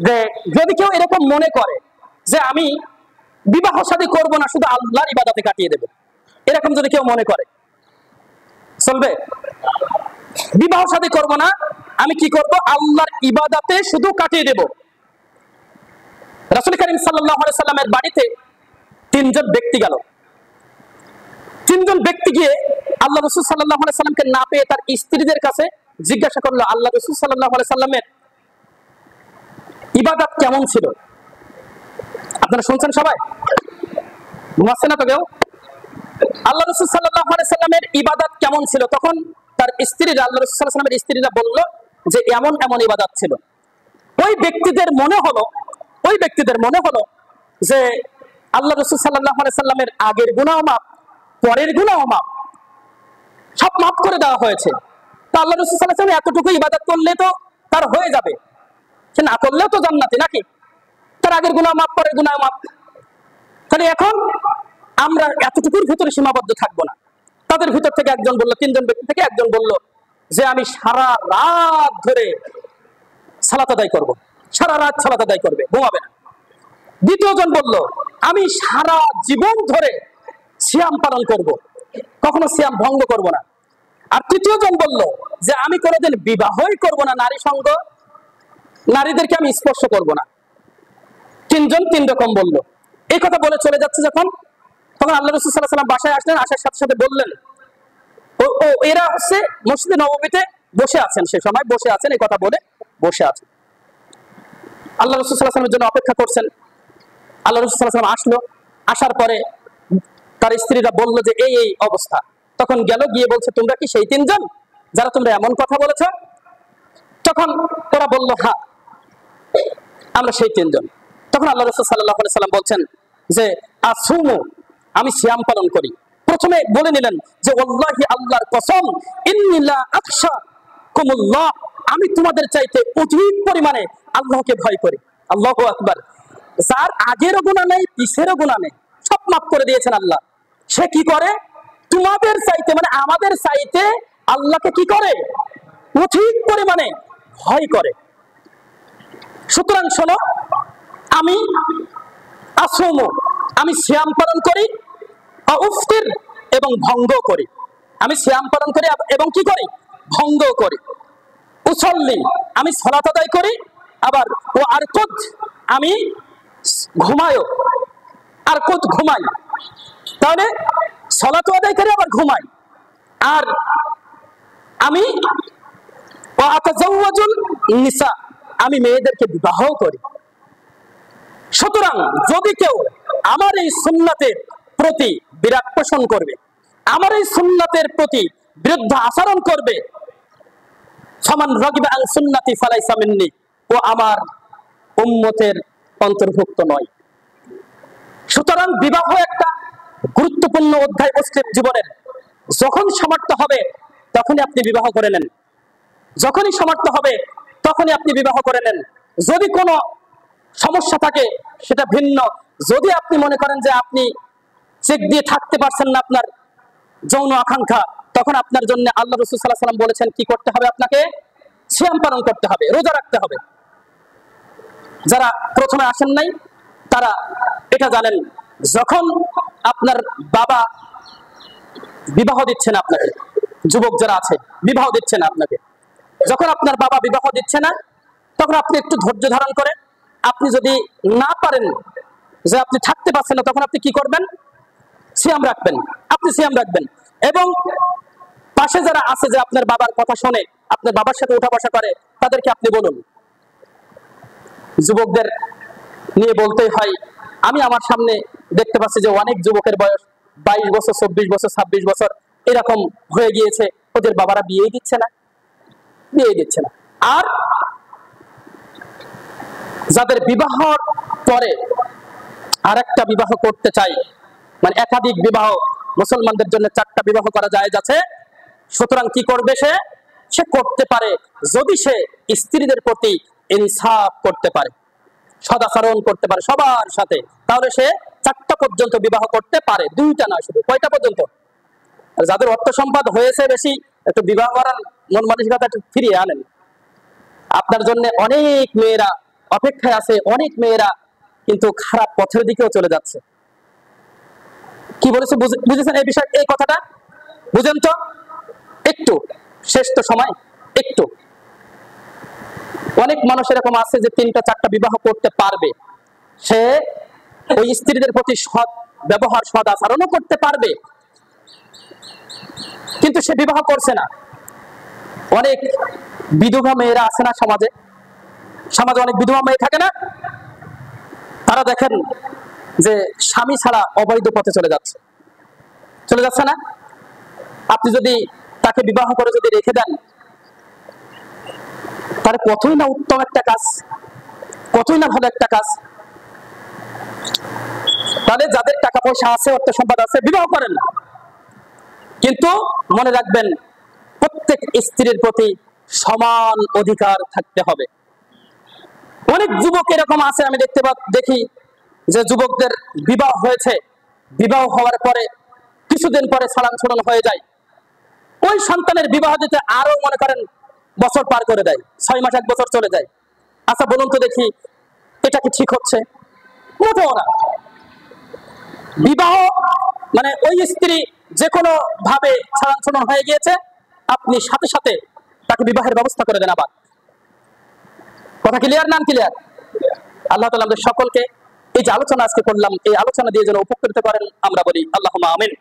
যে যদি কেউ এরকম মনে করে যে আমি বিবাহ শাদী করবো না, শুধু আল্লাহর ইবাদতে কাটিয়ে দেব, এরকম যদি কেউ মনে করে চলবে? বিবাহ শাদী করবো না, আমি কি করব? আল্লাহর ইবাদতে শুধু কাটিয়ে দেব। রাসূল করিম সাল্লাল্লাহু আলাইহি সাল্লামের বাড়িতে তিনজন ব্যক্তি গেল। তিনজন ব্যক্তি গিয়ে আল্লাহ রাসূল সাল্লাল্লাহু আলাইহি সাল্লামকে না পেয়ে তার স্ত্রীদের কাছে জিজ্ঞাসা করলো, আল্লাহ রাসূল সাল্লাল্লাহু আলাইহি সাল্লামের ইবাদত কেমন ছিল? আপনারা শুনছেন সবাই? ঘুমাচ্ছে না তো কেউ? আল্লাহ রাসূল সাল্লাল্লাহু আলাইহি সাল্লামের ইবাদত কেমন ছিল? তখন তার স্ত্রীরা, আল্লাহ রাসূল সাল্লাল্লাহু আলাইহি সাল্লামের স্ত্রীরা বলল যে এমন এমন ইবাদত ছিল। ওই ব্যক্তিদের মনে হলো যে আল্লাহ রাসূল সাল্লাল্লাহু আলাইহি সাল্লামের আগের গুনাহ মাফ, পরের গুনাহ মাফ, সব মাফ করে দেওয়া হয়েছে। তো আল্লাহ রাসূল সাল্লাল্লাহু আলাইহি সাল্লাম এতটুকু ইবাদত করলে তো তার হয়ে যাবে, সে না করলেও তো জান্নাতি নাকি? তার আগের গুনাহ মাফ, পরের গুনাহ মাফ। তাহলে এখন আমরা এতটুকুর ভিতরে সীমাবদ্ধ থাকবো না। তাদের ভিতর থেকে একজন বলল, তিনজন ব্যক্তি থেকে একজন বলল যে আমি সারা রাত ধরে সালাত আদায় করব, সারা রাত সালাত আদায় করবে, ঘুমাবে না। দ্বিতীয় জন বলল আমি সারা জীবন ধরে সিয়াম পালন করব, কখনো সিয়াম ভঙ্গ করব না। আর তৃতীয় জন বলল যে আমি কোনোদিন বিবাহই করব না, নারী সঙ্গ, নারীদেরকে আমি স্পর্শ করব না। তিনজন তিন রকম বলল। এই কথা বলে চলে যাচ্ছে যখন, তখন আল্লাহ রাসূল সাল্লাল্লাহু আলাইহি ওয়াসাল্লাম বাসায় আসলেন। আসার সাথে সাথে বললেন, ও এরা হচ্ছে মসজিদে নববীতে বসে আছেন, সে সময় বসে আছেন, এই কথা বলে বসে আছেন। আল্লাহ রাসূল সাল্লাল্লাহু আলাইহি ওয়াসাল্লামের জন্য অপেক্ষা করছেন। আল্লাহ রাসূল সাল্লাল্লাহু আলাইহি ওয়াসাল্লাম আসলো। আসার পরে তার স্ত্রীরা বলল যে এই এই অবস্থা। তখন গেল, গিয়ে বলছে তোমরা কি সেই তিনজন যারা তোমরা এমন কথা বলেছ? তখন ওরা বলল হ্যাঁ, আমরা সেই তিনজন। তখন আল্লাহ রাসূল সাল্লাল্লাহু আলাইহি ওয়াসাল্লাম বলছেন যে আসুমু, আমি সিয়াম পালন করি। প্রথমে বলে নিলেন যে ওয়াল্লাহি, আল্লাহর কসম, ইন্নী লা আখশাকুমুল্লাহ, আমি তোমাদের চাইতে অধিক পরিমাণে আল্লাহকে ভয় করি। আল্লাহু আকবার। যার আগেরও গুনাহ নেই, পিছেরও গুনাহ নেই, সব মাফ করে দিয়েছেন আল্লাহ। সে কি করে? তোমাদের চাইতে, মানে আমাদের চাইতে আল্লাহকে কি করে? অধিক পরিমাণে ভয় করে। সুতরাং শোনো, আমি আসুমু, আমি সিয়াম পালন করি, উফতির, এবং ভঙ্গ করি। আমি সিয়াম পালন করি এবং কি করি? ভঙ্গ করি। উসল্লি, আমি সালাত আদায় করি, আবার ও আরকুদ, আমি ঘুমায়ও, আরকুদ, ঘুমাই। তাহলে সালাত আদায় করি আবার ঘুমাই। আর আমি ও আতাজাওয়াজুল নিসা, আমি মেয়েদেরকে বিবাহ করি। সুতরাং যদি কেউ আমার এই সুন্নাতের প্রতি বিরাগ পোষণ করবে, আমার এই সুন্নাতের প্রতি বিরুদ্ধ আচরণ করবে, ফামান রাগিবা আন সুন্নতি ফালাইসা মিন্নি, ও আমার উম্মতের অন্তর্ভুক্ত নয়। সুতরাং বিবাহ একটা গুরুত্বপূর্ণ অধ্যায় মুসলিম জীবনের। যখন সামর্থ্য হবে তখনই আপনি বিবাহ করে নেন, যখনই সামর্থ্য হবে তখনই আপনি বিবাহ করে নেন। যদি কোনো সমস্যা থাকে সেটা ভিন্ন। যদি আপনি মনে করেন যে আপনি চেক দিয়ে থাকতে পারছেন না আপনার যৌন আকাঙ্ক্ষা, তখন আপনার জন্য আল্লাহ রাসূল সাল্লাল্লাহু আলাইহি ওয়াসাল্লাম বলেছেন কি করতে হবে? আপনাকে সিয়াম পালন করতে হবে, রোজা রাখতে হবে। যারা প্রথমে আসেন নাই তারা এটা জানেন, যখন আপনার বাবা বিবাহ দিচ্ছে না আপনাকে, যুবক যারা আছে বিবাহ দিচ্ছে না আপনাকে, যখন আপনার বাবা বিবাহ দিচ্ছে না, তখন আপনি একটু ধৈর্য ধারণ করেন। আপনি যদি না পারেন, যে আপনি থাকতে পারছেন না, তখন আপনি কি করবেন? সিয়াম রাখবেন। আপনি সিয়াম রাখবেন। এবং পাশে যারা আছে, যে আপনার বাবার কথা শোনে, আপনার বাবার সাথে উঠা বসা করে, তাদেরকে আপনি বলুন। যুবকদের নিয়ে বলতেই হয়, আমি আমার সামনে দেখতে পাচ্ছি যে অনেক যুবকের বয়স 22 বছর, 24 বছর, 26 বছর এরকম হয়ে গিয়েছে, ওদের বাবারা বিয়েই দিচ্ছে না। আর যাদের বিবাহর পরে আরেকটা বিবাহ করতে চাই, মানে একাধিক বিবাহ, মুসলমানদের জন্য 4টা বিবাহ করা জায়েজ আছে। সুতরাং কি করবে? সে করতে পারে যদি সে স্ত্রীদের প্রতি ইনসাফ করতে পারে, সদাচরণ করতে পারে সবার সাথে, তাহলে সে 4টা পর্যন্ত বিবাহ করতে পারে, 2টা না। শুধু কয়টা পর্যন্ত? আর যাদের অর্থ সম্পদ হয়েছে বেশি, একটু বিবাহ করার মন মানসিকতা একটু ফিরিয়ে আনেন। আপনার জন্য অনেক মেয়েরা অপেক্ষায় আছে, অনেক মেয়েরা কিন্তু খারাপ পথের দিকেও চলে যাচ্ছে। কি বলেছে বুঝেছেন এই বিষয়, এই কথাটা বুঝেন তো একটু? শেষ তো সময়, একটু। অনেক মানুষ এরকম আছে যে 3টা 4টা বিবাহ করতে পারবে, সে ওই স্ত্রীদের প্রতি সৎ ব্যবহার, সৎ আচরণও করতে পারবে, কিন্তু সে বিবাহ করছে না। অনেক বিধবা মেয়েরা আছে না সমাজে? সমাজে অনেক বিধবা মেয়ে থাকে না? তারা দেখেন যে স্বামী ছাড়া অবৈধ পথে চলে যাচ্ছে, চলে যাচ্ছে না? আপনি যদি তাকে বিবাহ করে যদি রেখে দেন, তাহলে কতই না উত্তম একটা কাজ, কতই না ভালো একটা কাজ। তাহলে যাদের টাকা পয়সা আছে, অর্থ সম্পদ আছে, বিবাহ করেন না, কিন্তু মনে রাখবেন প্রত্যেক স্ত্রীর প্রতি সমান অধিকার থাকতে হবে। অনেক যুবক এরকম আছে, আমি দেখি যে যুবকদের বিবাহ হয়েছে, বিবাহ হওয়ার পরে কিছুদিন পরে সালাম ছড়ানো হয়ে যায়, ওই সন্তানের বিবাহ দিতে আরো মনে করেন বছর পার করে দেয়, 6 মাস 1 বছর চলে যায়। আচ্ছা বলুন তো দেখি, এটা কি ঠিক হচ্ছে? মোটেও না। বিবাহ মানে ওই স্ত্রী যে কোনো ভাবে সালাম ছড়ানো হয়ে গিয়েছে, আপনি সাথে সাথে তাকে বিবাহের ব্যবস্থা করে দেন। আবার কথা ক্লিয়ার? নাম ক্লিয়ার? আল্লাহ তাআলা আমাদের সকলকে এই যে আলোচনা আজকে করলাম, এই আলোচনা দিয়ে যেন উপকৃত করেন, আমরা বলি আল্লাহুম্মা আমিন।